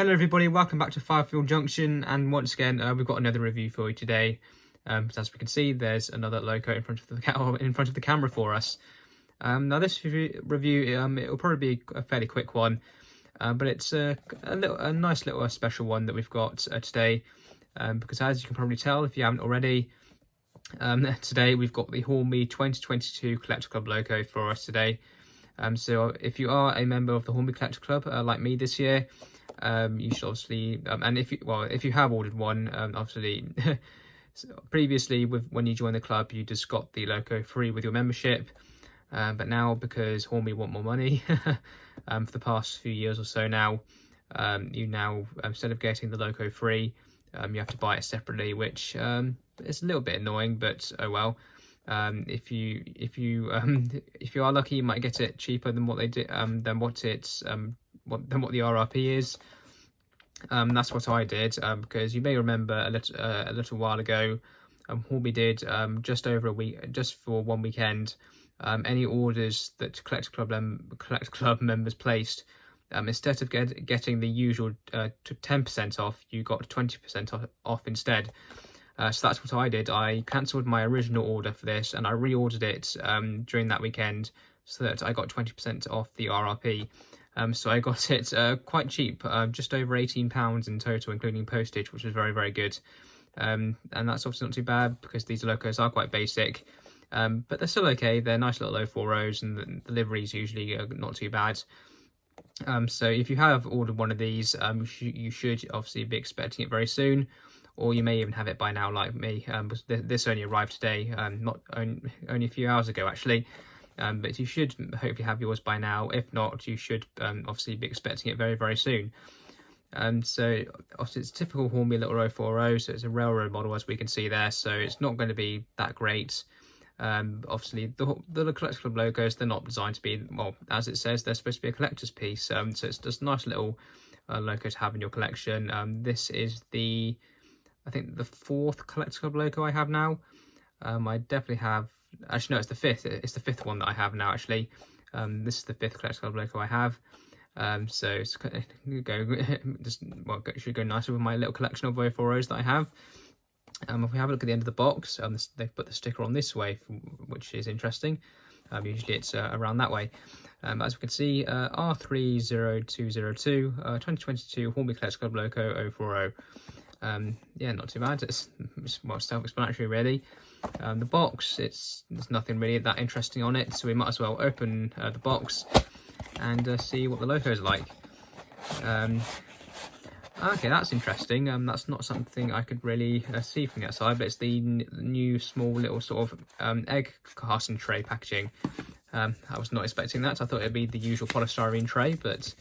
Hello everybody, welcome back to Firefield Junction, and once again we've got another review for you today. As we can see, there's another loco in front of the camera for us. Now this review it will probably be a fairly quick one, but it's a nice little special one that we've got today, because as you can probably tell if you haven't already, today we've got the Hornby 2022 Collector Club loco for us today. So if you are a member of the Hornby Collector Club like me this year, you should obviously, and if you have ordered one, obviously previously when you join the club you just got the loco free with your membership, but now because Hornby want more money for the past few years or so now, you now, instead of getting the loco free, you have to buy it separately, which is a little bit annoying, but oh well. If you are lucky, you might get it cheaper than what they did, than what the RRP is. That's what I did, because you may remember a little while ago, Hornby did just over a week, just for one weekend, any orders that Collector Club members placed, instead of getting the usual 10% off, you got 20% off instead. So that's what I did. I cancelled my original order for this and I reordered it during that weekend so that I got 20% off the RRP. So I got it quite cheap, just over £18 in total, including postage, which was very, very good. And that's obviously not too bad because these locos are quite basic, but they're still okay. They're nice little low 4.0s, and the liveries usually are not too bad. So if you have ordered one of these, you should obviously be expecting it very soon, or you may even have it by now like me. This only arrived today, only a few hours ago actually. But you should hopefully have yours by now. If not, you should obviously be expecting it very, very soon. So obviously it's typical Hornby little 040, so it's a railroad model as we can see there, so it's not going to be that great. Obviously the Collector Club logos, they're not designed to be, well, as it says, they're supposed to be a collector's piece, so it's just a nice little logo to have in your collection. This is I think the 4th Collector Club logo I have now. I definitely have, actually no, it's the 5th. It's the 5th one that I have now actually. This is the 5th Collector Club logo I have. So it's should go nicely with my little collection of 040s that I have. If we have a look at the end of the box, they've put the sticker on this way, which is interesting. Usually it's around that way. As we can see, R30202, 2022 Hornby Collector Club loco 040. Yeah, not too bad. It's well, self-explanatory really. The box, there's nothing really that interesting on it, so we might as well open the box and see what the logo is like. Okay, that's interesting. That's not something I could really see from the outside, but it's the new small little sort of egg casting tray packaging. I was not expecting that. I thought it'd be the usual polystyrene tray, but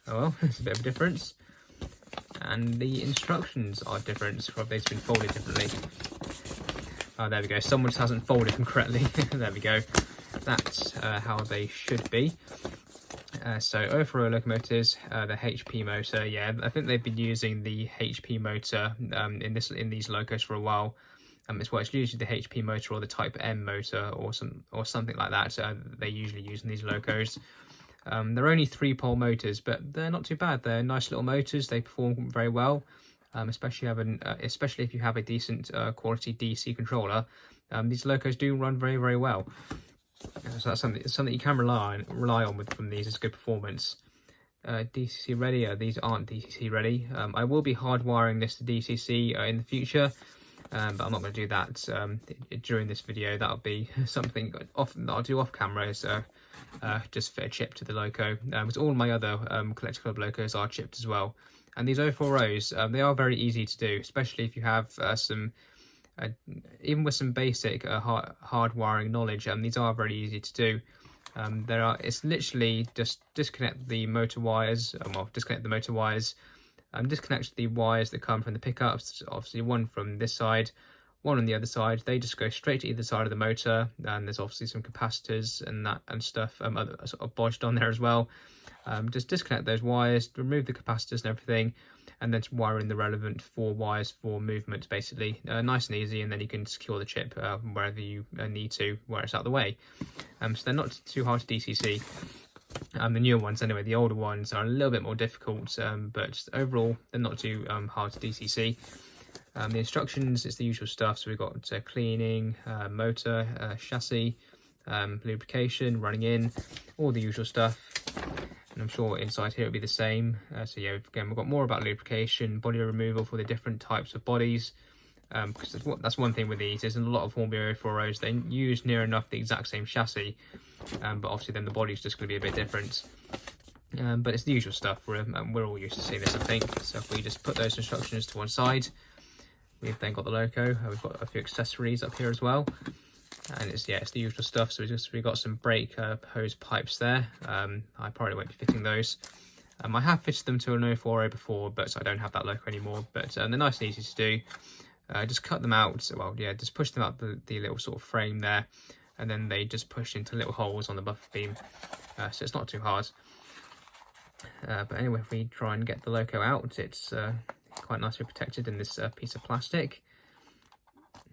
oh well, it's a bit of a difference. And the instructions are different, or they've been folded differently. Oh, there we go. Someone just hasn't folded them correctly. There we go. That's how they should be. So 040 locomotives, the HP motor. Yeah, I think they've been using the HP motor in these locos for a while. It's usually the HP motor or the Type M motor or something like that. They usually use in these locos. They're only 3-pole motors, but they're not too bad. They're nice little motors. They perform very well, especially if you have a decent quality DC controller. These locos do run very, very well. So that's something you can rely on from these is good performance. DCC ready? These aren't DCC ready. I will be hardwiring this to DCC in the future, but I'm not going to do that during this video. That'll be something that I'll do off camera. Is just fit a chip to the loco, because all my other Collector Club locos are chipped as well. And these 040s, they are very easy to do, especially if you have even with some basic hard wiring knowledge. These are very easy to do. It's literally just disconnect the motor wires, disconnect the wires that come from the pickups, obviously one from this side, one on the other side. They just go straight to either side of the motor, and there's obviously some capacitors and stuff sort of bodged on there as well. Just disconnect those wires, remove the capacitors and everything, and then wire in the relevant 4 wires for movement, basically. Nice and easy, and then you can secure the chip wherever you need to, where it's out of the way. So they're not too hard to DCC. The newer ones anyway. The older ones are a little bit more difficult, but overall they're not too hard to DCC. The instructions, it's the usual stuff. So we've got cleaning, motor, chassis, lubrication, running in, all the usual stuff. And I'm sure inside here it'll be the same. So yeah, again, we've got more about lubrication, body removal for the different types of bodies. Because that's one thing with these, is in a lot of Hornby 040s, they use near enough the exact same chassis, but obviously then the body's just going to be a bit different. But it's the usual stuff. We're all used to seeing this, I think. So if we just put those instructions to one side, we've then got the loco. We've got a few accessories up here as well, and it's the usual stuff. So we've got some brake hose pipes there. I probably won't be fitting those. I have fitted them to an 040 before, but I don't have that loco anymore. But they're nice and easy to do. Just cut them out. Well, yeah, just push them out the little sort of frame there, and then they just push into little holes on the buffer beam. So it's not too hard. But anyway, if we try and get the loco out, it's quite nicely protected in this piece of plastic.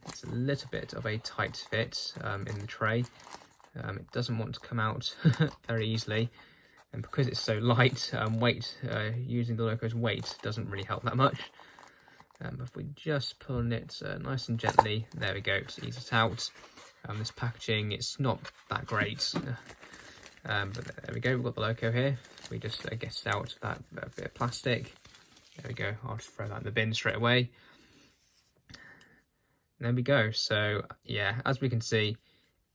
It's a little bit of a tight fit in the tray. It doesn't want to come out very easily, and because it's so light, using the loco's weight doesn't really help that much. If we just pull on it nice and gently, there we go, to ease it out. This packaging, it's not that great, but there we go, we've got the loco here. We just get it out of that bit of plastic. There we go, I'll just throw that in the bin straight away. And there we go. So yeah, as we can see,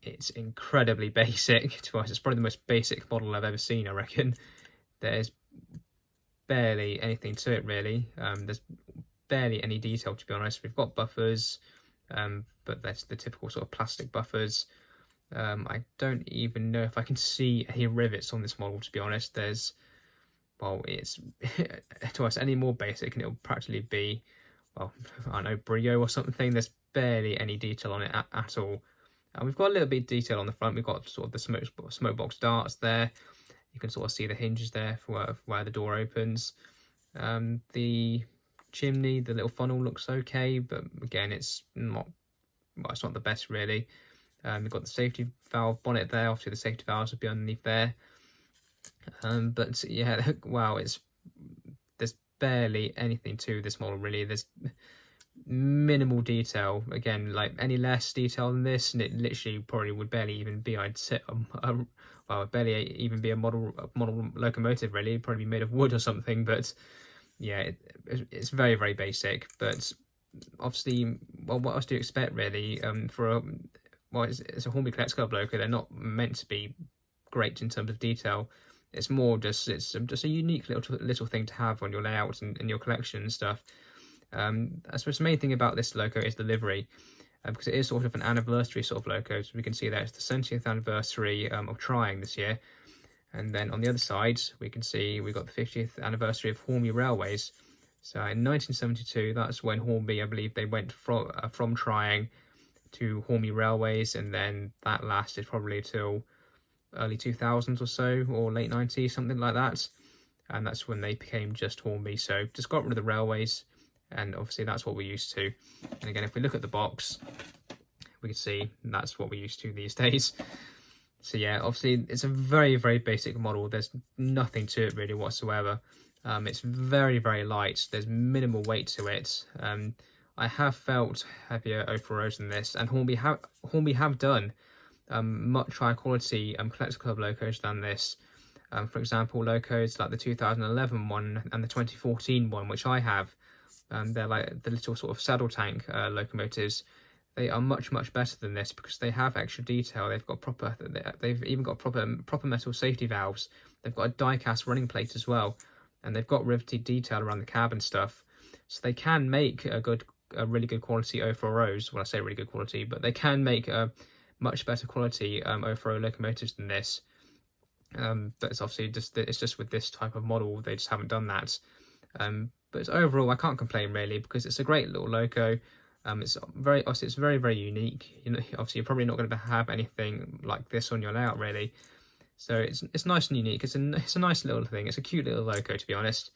it's incredibly basic to us. It's probably the most basic model I've ever seen, I reckon. There's barely anything to it, really. There's barely any detail, to be honest. We've got buffers, but that's the typical sort of plastic buffers. I don't even know if I can see any rivets on this model, to be honest. It's to us any more basic, and it'll practically be, well, I don't know, brio or something. There's barely any detail on it at all. And we've got a little bit of detail on the front. We've got sort of the smoke box darts there. You can sort of see the hinges there for where the door opens. The chimney, the little funnel looks okay, but again, it's not the best really. We've got the safety valve bonnet there. Obviously the safety valves will be underneath there. But yeah, wow, there's barely anything to this model really. There's minimal detail. Again, like any less detail than this, and it literally probably would barely even be, I'd say, barely even be a model locomotive really. It'd probably be made of wood or something. But yeah, it's very, very basic. But obviously, well, what else do you expect really? It's a Hornby Collector Club loco. They're not meant to be great in terms of detail. It's more just a unique little thing to have on your layout and your collection and stuff. I suppose the main thing about this loco is the livery, because it is sort of an anniversary sort of loco. So we can see that it's the 70th anniversary of trying this year. And then on the other side, we can see we've got the 50th anniversary of Hornby Railways. So in 1972, that's when Hornby, I believe, they went from trying to Hornby Railways, and then that lasted probably till early 2000s or so, or late 90s, something like that. And that's when they became just Hornby. So just got rid of the railways, and obviously that's what we're used to. And again, if we look at the box, we can see that's what we're used to these days. So yeah, obviously it's a very, very basic model. There's nothing to it really whatsoever. It's very, very light. There's minimal weight to it. I have felt heavier 040s than this, and Hornby have done much higher quality Collector Club locos than this. For example, locos like the 2011 one and the 2014 one, which I have. They're like the little sort of saddle tank locomotives. They are much, much better than this because they have extra detail. They've even got proper metal safety valves. They've got a die-cast running plate as well, and they've got riveted detail around the cab and stuff. So they can make a really good quality 040s. Well, I say really good quality, but they can make a much better quality 040 locomotives than this. But it's obviously just with this type of model, they just haven't done that. But overall, I can't complain really because it's a great little loco. It's very, very unique. You know, obviously you're probably not going to have anything like this on your layout really. So it's nice and unique. It's a nice little thing. It's a cute little loco, to be honest.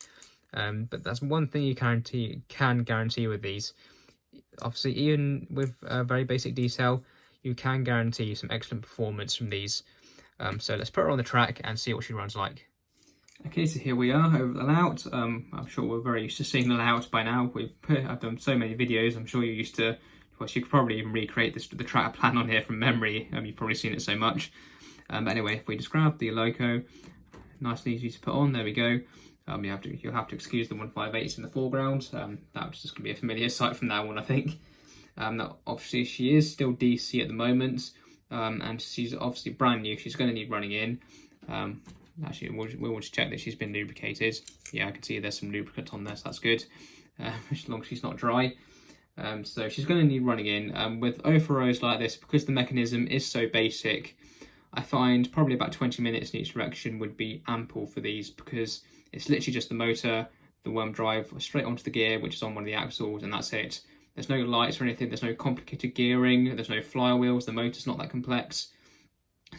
But that's one thing you can guarantee with these. Obviously, even with very basic detail, you can guarantee some excellent performance from these. So let's put her on the track and see what she runs like. Okay, so here we are over the layout. I'm sure we're very used to seeing the layout by now. I've done so many videos. I'm sure you're used to. Well, you could probably even recreate the track plan on here from memory. You've probably seen it so much. But anyway, if we just grab the loco, nice and easy to put on. There we go. You'll have to excuse the 158s in the foreground. That's just gonna be a familiar sight from now on, I think. Now, obviously, she is still DC at the moment, and she's obviously brand new. She's going to need running in. Actually, we'll just check that she's been lubricated. Yeah, I can see there's some lubricant on there, so that's good. As long as she's not dry. So she's going to need running in. With O4Os like this, because the mechanism is so basic, I find probably about 20 minutes in each direction would be ample for these, because it's literally just the motor, the worm drive straight onto the gear, which is on one of the axles, and that's it. There's no lights or anything, there's no complicated gearing, there's no flywheels, the motor's not that complex.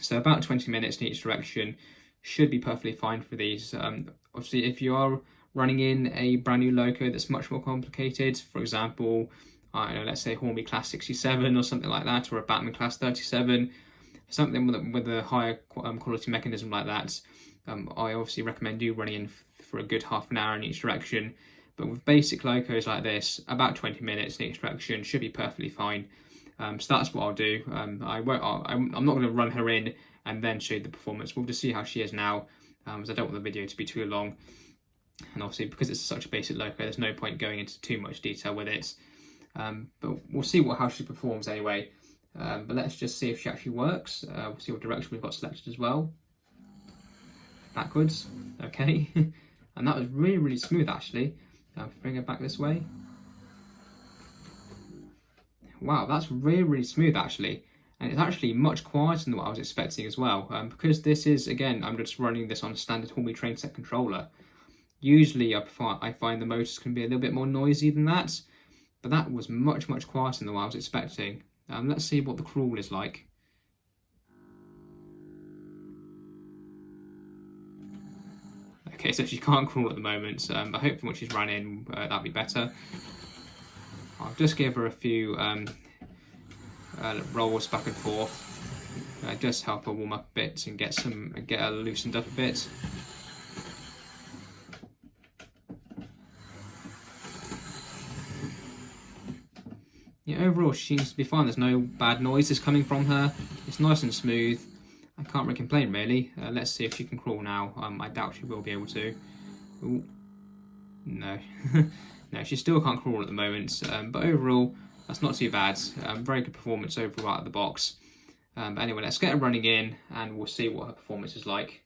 So about 20 minutes in each direction should be perfectly fine for these. Obviously, if you are running in a brand new loco that's much more complicated, for example, I don't know, let's say Hornby Class 67 or something like that, or a Batman Class 37, something with a higher quality mechanism like that, I obviously recommend you running in for a good half an hour in each direction. But with basic locos like this, about 20 minutes in each direction should be perfectly fine. So that's what I'll do. I'm not going to run her in and then show you the performance. We'll just see how she is now, as I don't want the video to be too long. And obviously, because it's such a basic loco, there's no point going into too much detail with it. But we'll see how she performs anyway. But let's just see if she actually works. We'll see what direction we've got selected as well. Backwards, okay. And that was really, really smooth actually. Bring it back this way. Wow, that's really, really smooth actually. And it's actually much quieter than what I was expecting as well. Because this is, again, I'm just running this on a standard Hornby train set controller. Usually I find the motors can be a little bit more noisy than that. But that was much, much quieter than what I was expecting. Let's see what the crawl is like. Okay, so she can't crawl at the moment, but hopefully when she's run in, that'll be better. I'll just give her a few rolls back and forth, just help her warm up a bit and get her loosened up a bit. Yeah, overall she seems to be fine. There's no bad noises coming from her. It's nice and smooth. I can't really complain really. Let's see if she can crawl now. I doubt she will be able to. Ooh. No. No, she still can't crawl at the moment. But overall, that's not too bad. Very good performance overall out of the box. But anyway, let's get her running in and we'll see what her performance is like.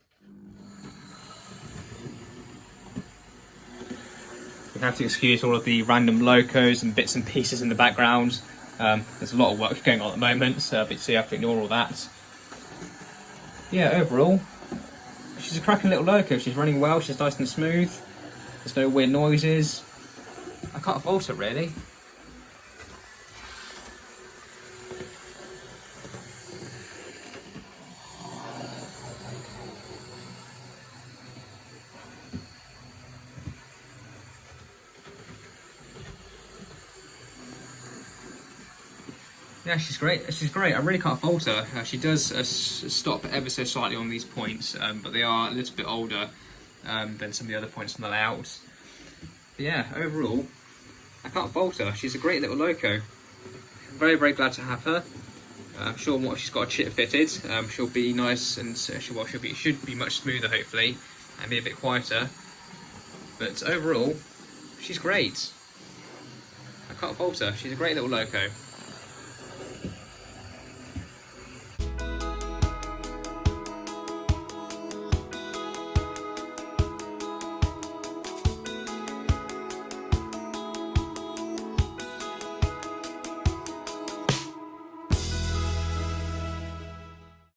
We have to excuse all of the random locos and bits and pieces in the background. There's a lot of work going on at the moment, so you have to ignore all that. Yeah, overall, she's a cracking little loco. She's running well, she's nice and smooth. There's no weird noises. I can't fault her really. Yeah, she's great. She's great. I really can't fault her. She does stop ever so slightly on these points, but they are a little bit older than some of the other points on the layout. But yeah, overall, I can't fault her. She's a great little loco. Very, very glad to have her. I'm sure once she's got a chip fitted, she'll be nice and should be much smoother hopefully, and be a bit quieter. But overall, she's great. I can't fault her. She's a great little loco.